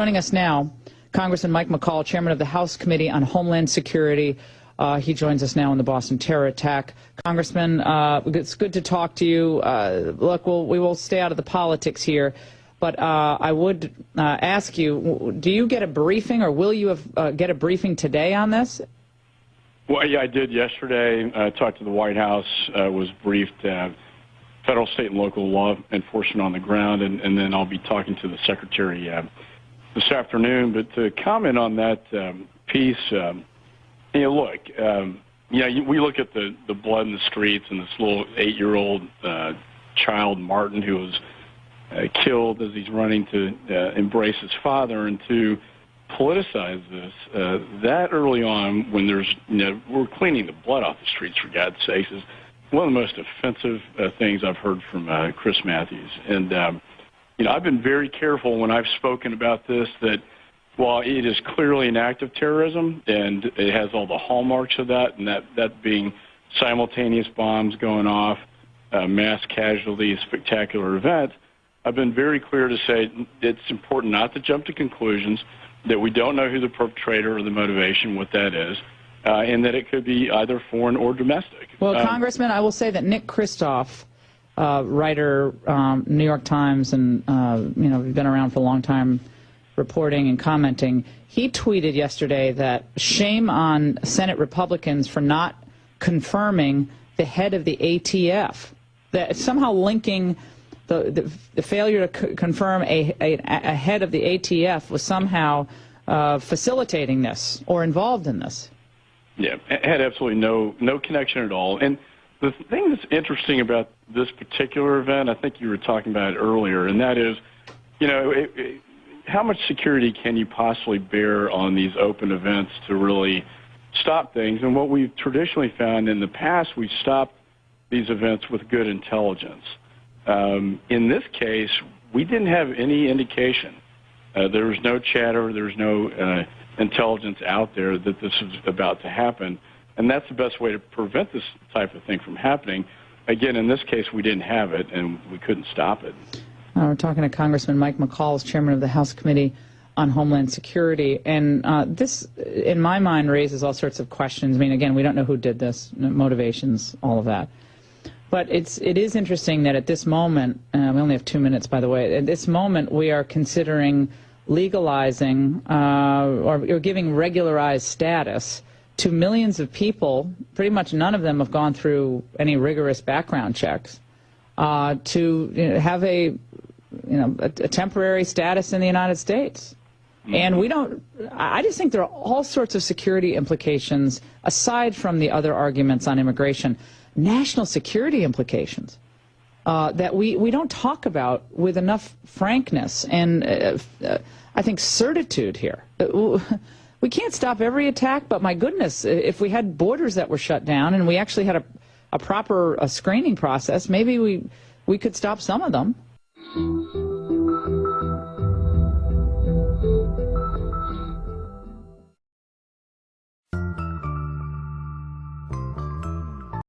Joining us now, Congressman Mike McCaul, chairman of the House Committee on Homeland Security. He joins us now in the Boston terror attack. Congressman, it's good to talk to you. Look, we will stay out of the politics here, but I would ask you, do you get a briefing, or will you get a briefing today on this? Well, yeah, I did yesterday. I talked to the White House, was briefed, federal, state, and local law enforcement on the ground, and then I'll be talking to the Secretary this afternoon. But to comment on that piece, look, we look at the blood in the streets and this little 8-year-old child, Martin, who was killed as he's running to embrace his father, and to politicize this that early on, when there's, we're cleaning the blood off the streets, for God's sakes, is one of the most offensive things I've heard from Chris Matthews. And I've been very careful when I've spoken about this, that while it is clearly an act of terrorism and it has all the hallmarks of that, and that being simultaneous bombs going off, mass casualties, spectacular events, I've been very clear to say it's important not to jump to conclusions, that we don't know who the perpetrator or the motivation, what that is, and that it could be either foreign or domestic. Well, Congressman, I will say that Nick Kristof, writer, New York Times, and been around for a long time reporting and commenting, he tweeted yesterday that shame on Senate Republicans for not confirming the head of the ATF, that somehow linking the failure to confirm a head of the ATF was somehow facilitating this or involved in this. Yeah, it had absolutely no connection at all. And the thing that's interesting about this particular event, I think you were talking about it earlier, and that is, how much security can you possibly bear on these open events to really stop things? And what we've traditionally found in the past, we've stopped these events with good intelligence. In this case, we didn't have any indication. There was no chatter, there was no intelligence out there that this was about to happen, and that's the best way to prevent this type of thing from happening. Again, in this case, we didn't have it, and we couldn't stop it. We're talking to Congressman Mike McCaul, chairman of the House Committee on Homeland Security, and this, in my mind, raises all sorts of questions. I mean, again, we don't know who did this, motivations, all of that. But it is interesting that at this moment, we only have 2 minutes, by the way, at this moment we are considering legalizing or giving regularized status to millions of people. Pretty much none of them have gone through any rigorous background checks, to have a temporary status in the United States. Mm-hmm. And I just think there are all sorts of security implications, aside from the other arguments on immigration, national security implications that we don't talk about with enough frankness and I think certitude here. We can't stop every attack, but my goodness, if we had borders that were shut down and we actually had a proper screening process, maybe we could stop some of them.